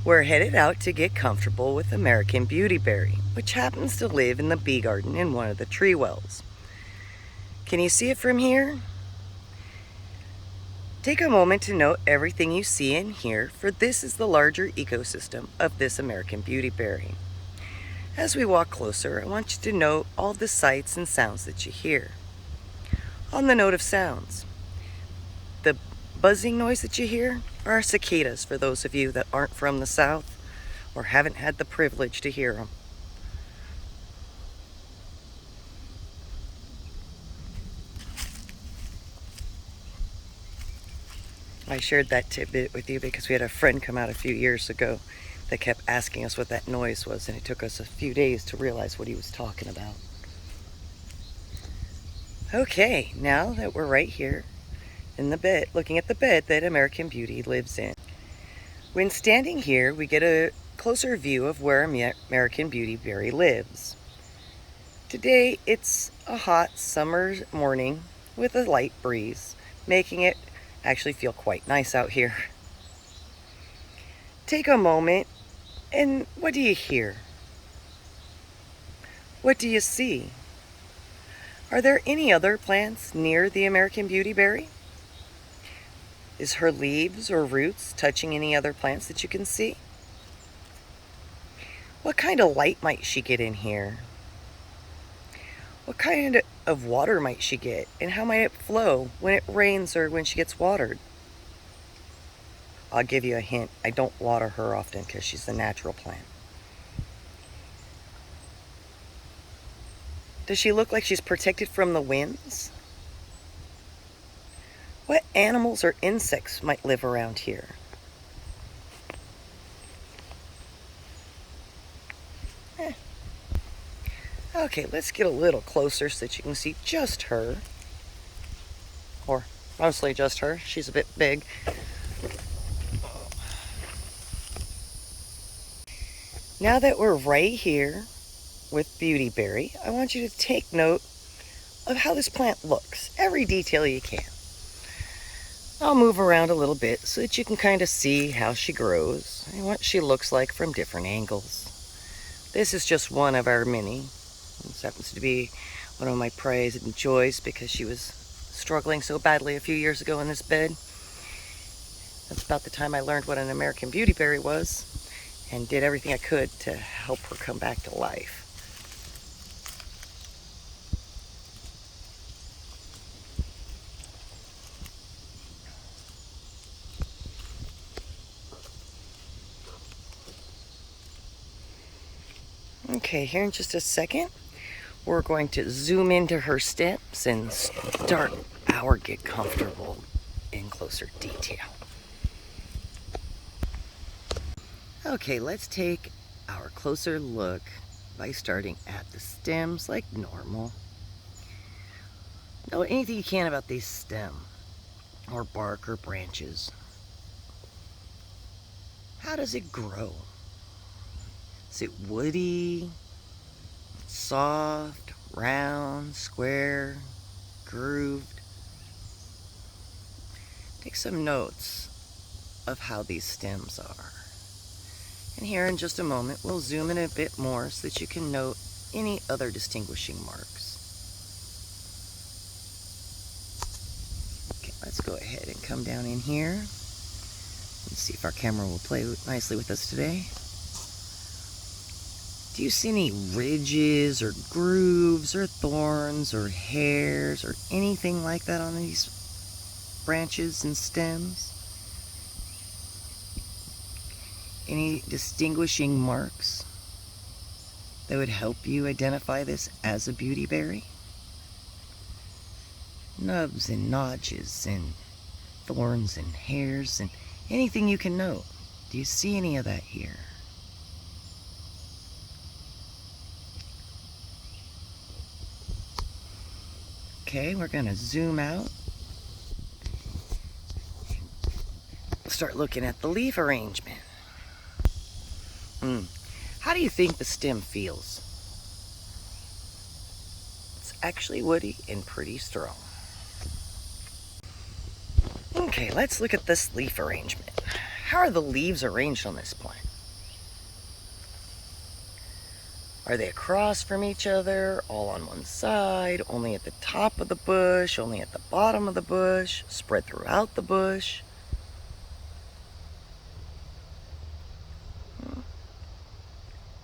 We're headed out to get comfortable with American Beautyberry, which happens to live in the bee garden in one of the tree wells. Can you see it from here? Take a moment to note everything you see and hear, for this is the larger ecosystem of this American Beautyberry. As we walk closer, I want you to note all the sights and sounds that you hear. On the note of sounds, the buzzing noise that you hear are cicadas for those of you that aren't from the south or haven't had the privilege to hear them. I shared that tidbit with you because we had a friend come out a few years ago that kept asking us what that noise was, and it took us a few days to realize what he was talking about. Okay, now that we're right here in the bed, looking at the bed that American Beauty lives in. When standing here, we get a closer view of where American Beautyberry lives. Today, it's a hot summer morning with a light breeze, making it actually feel quite nice out here. Take a moment, and what do you hear? What do you see? Are there any other plants near the American Beautyberry? Is her leaves or roots touching any other plants that you can see? What kind of light might she get in here? What kind of water might she get, and how might it flow when it rains or when she gets watered? I'll give you a hint. I don't water her often because she's a natural plant. Does she look like she's protected from the winds? What animals or insects might live around here? Okay, let's get a little closer so that you can see just her. Or mostly just her. She's a bit big. Now that we're right here with Beautyberry, I want you to take note of how this plant looks. Every detail you can. I'll move around a little bit so that you can kind of see how she grows and what she looks like from different angles. This is just one of our many. This happens to be one of my pride and joys because she was struggling so badly a few years ago in this bed. That's about the time I learned what an American Beautyberry was and did everything I could to help her come back to life. Okay, here in just a second, we're going to zoom into her stems and start our get comfortable in closer detail. Okay, let's take our closer look by starting at the stems like normal. Know anything you can about this stem or bark or branches. How does it grow? Is it woody, soft, round, square, grooved? Take some notes of how these stems are. And here in just a moment, we'll zoom in a bit more so that you can note any other distinguishing marks. Okay, let's go ahead and come down in here. Let's see if our camera will play nicely with us today. Do you see any ridges or grooves or thorns or hairs or anything like that on these branches and stems? Any distinguishing marks that would help you identify this as a beautyberry? Nubs and notches and thorns and hairs and anything you can note. Do you see any of that here? Okay, we're going to zoom out. Start looking at the leaf arrangement. How do you think the stem feels? It's actually woody and pretty strong. Okay, let's look at this leaf arrangement. How are the leaves arranged on this plant? Are they across from each other, all on one side, only at the top of the bush, only at the bottom of the bush, spread throughout the bush?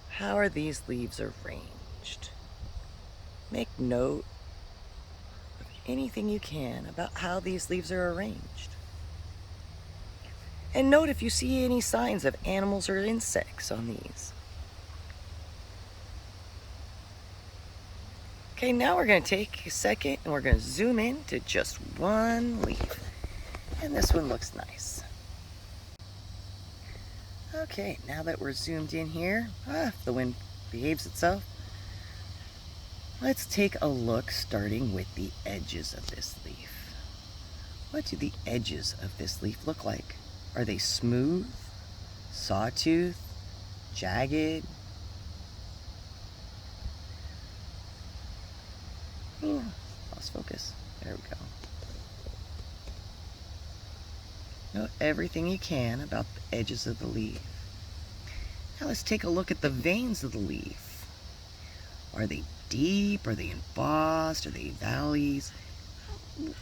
How are these leaves arranged? Make note of anything you can about how these leaves are arranged. And note if you see any signs of animals or insects on these. Okay, now we're going to take a second and we're going to zoom in to just one leaf. And this one looks nice. Okay, now that we're zoomed in here, if the wind behaves itself, let's take a look starting with the edges of this leaf. What do the edges of this leaf look like? Are they smooth, sawtooth, jagged? Lost focus. There we go. Note everything you can about the edges of the leaf. Now let's take a look at the veins of the leaf. Are they deep? Are they embossed? Are they valleys?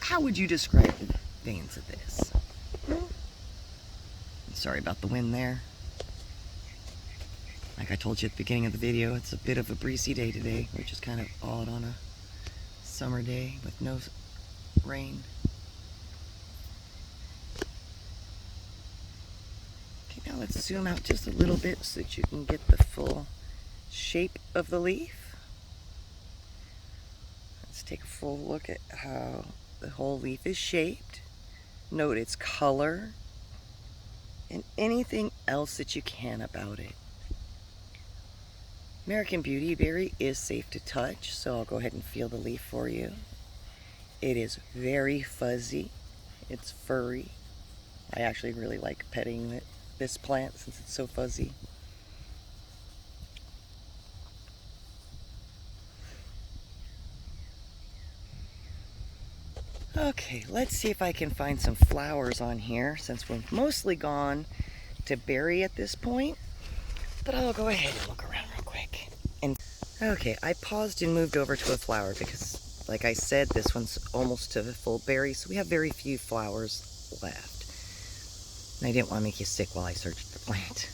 How would you describe the veins of this? Sorry about the wind there. Like I told you at the beginning of the video, it's a bit of a breezy day today, which is kind of odd on a summer day with no rain. Okay, now let's zoom out just a little bit so that you can get the full shape of the leaf. Let's take a full look at how the whole leaf is shaped. Note its color and anything else that you can about it. American Beautyberry is safe to touch, so I'll go ahead and feel the leaf for you. It is very fuzzy. It's furry. I actually really like petting this plant since it's so fuzzy. Okay, let's see if I can find some flowers on here since we've mostly gone to berry at this point. But I'll go ahead and look around real quick. And okay, I paused and moved over to a flower because, like I said, this one's almost to full berry, so we have very few flowers left. And I didn't want to make you sick while I searched the plant.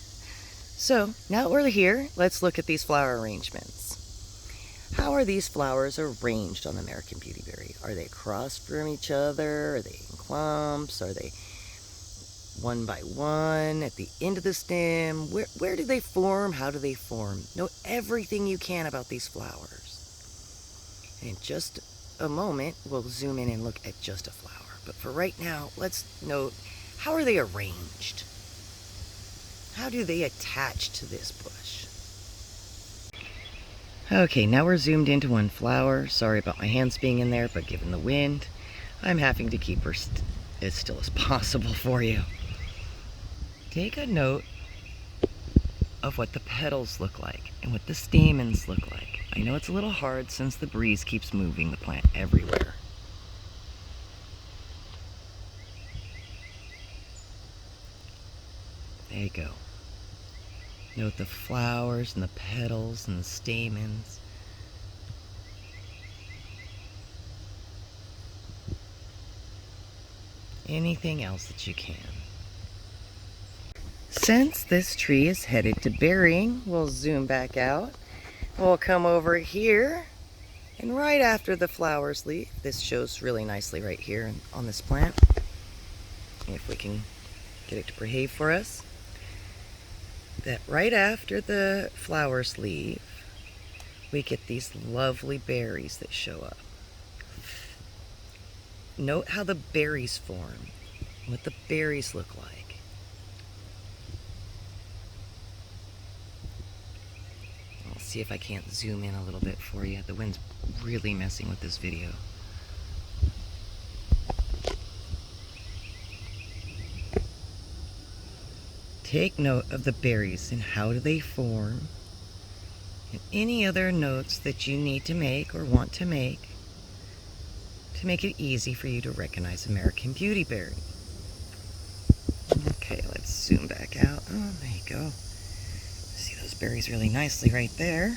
So, now that we're here, let's look at these flower arrangements. How are these flowers arranged on the American Beautyberry? Are they across from each other? Are they in clumps? Are they one by one at the end of the stem? Where do they form? How do they form? Know everything you can about these flowers. And in just a moment, we'll zoom in and look at just a flower. But for right now, let's note, how are they arranged? How do they attach to this bush? Okay, now we're zoomed into one flower. Sorry about my hands being in there, but given the wind, I'm having to keep her as still as possible for you. Take a note of what the petals look like and what the stamens look like. I know it's a little hard since the breeze keeps moving the plant everywhere. There you go. Note the flowers and the petals and the stamens. Anything else that you can. Since this tree is headed to berrying, we'll zoom back out. We'll come over here, and right after the flowers leave, this shows really nicely right here on this plant. If we can get it to behave for us. That right after the flowers leave, we get these lovely berries that show up. Note how the berries form, what the berries look like. I'll see if I can't zoom in a little bit for you. The wind's really messing with this video. Take note of the berries and how do they form, and any other notes that you need to make or want to make it easy for you to recognize American Beautyberry. Okay, let's zoom back out. Oh, there you go. See those berries really nicely right there.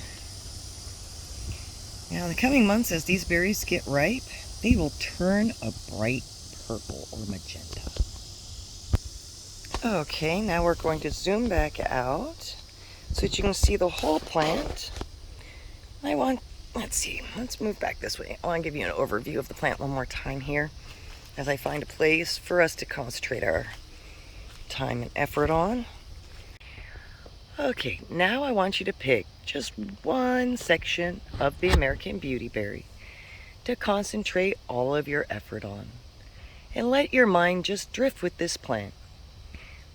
Now, in the coming months, as these berries get ripe, they will turn a bright purple or magenta. Okay, now we're going to zoom back out so that you can see the whole plant. Let's move back this way. I want to give you an overview of the plant one more time here as I find a place for us to concentrate our time and effort on. Okay, now I want you to pick just one section of the American Beautyberry to concentrate all of your effort on. And let your mind just drift with this plant,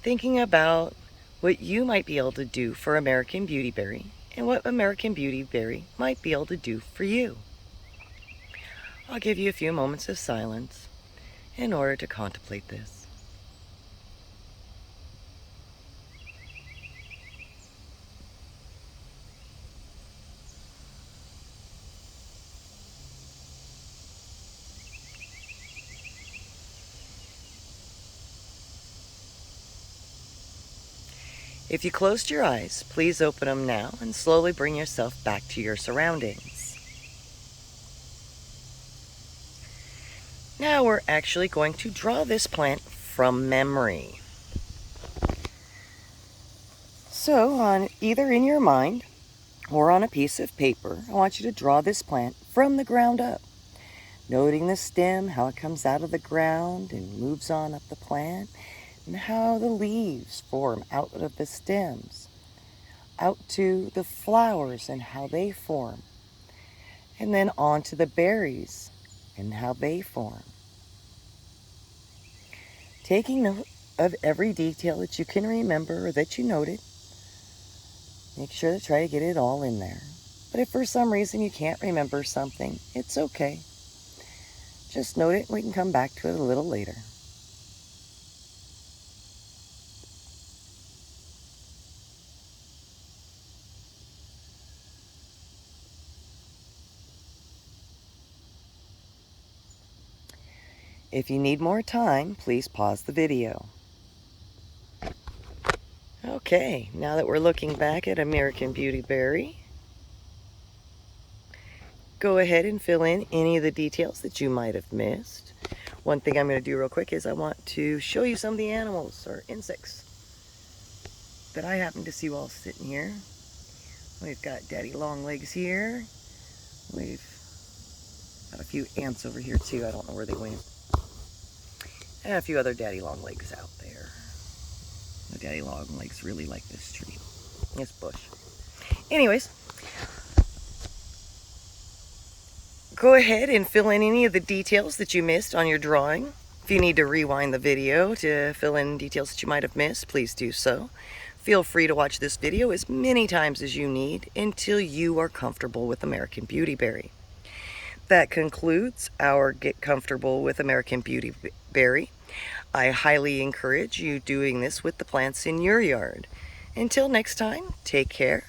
thinking about what you might be able to do for American Beautyberry and what American Beautyberry might be able to do for you. I'll give you a few moments of silence in order to contemplate this. If you closed your eyes, please open them now and slowly bring yourself back to your surroundings. Now we're actually going to draw this plant from memory. So, either in your mind or on a piece of paper, I want you to draw this plant from the ground up, noting the stem, how it comes out of the ground and moves on up the plant, and how the leaves form out of the stems, out to the flowers and how they form, and then on to the berries and how they form. Taking note of every detail that you can remember or that you noted, make sure to try to get it all in there. But if for some reason you can't remember something, it's okay. Just note it and we can come back to it a little later. If you need more time, please pause the video. Okay, now that we're looking back at American Beautyberry, go ahead and fill in any of the details that you might have missed. One thing I'm going to do real quick is I want to show you some of the animals or insects that I happen to see while sitting here. We've got daddy longlegs here. We've got a few ants over here too. I don't know where they went. And a few other daddy longlegs out there. The daddy longlegs really like this tree, this bush. Anyways, go ahead and fill in any of the details that you missed on your drawing. If you need to rewind the video to fill in details that you might have missed, please do so. Feel free to watch this video as many times as you need until you are comfortable with American Beautyberry. That concludes our Get Comfortable with American Beautyberry. I highly encourage you doing this with the plants in your yard. Until next time, take care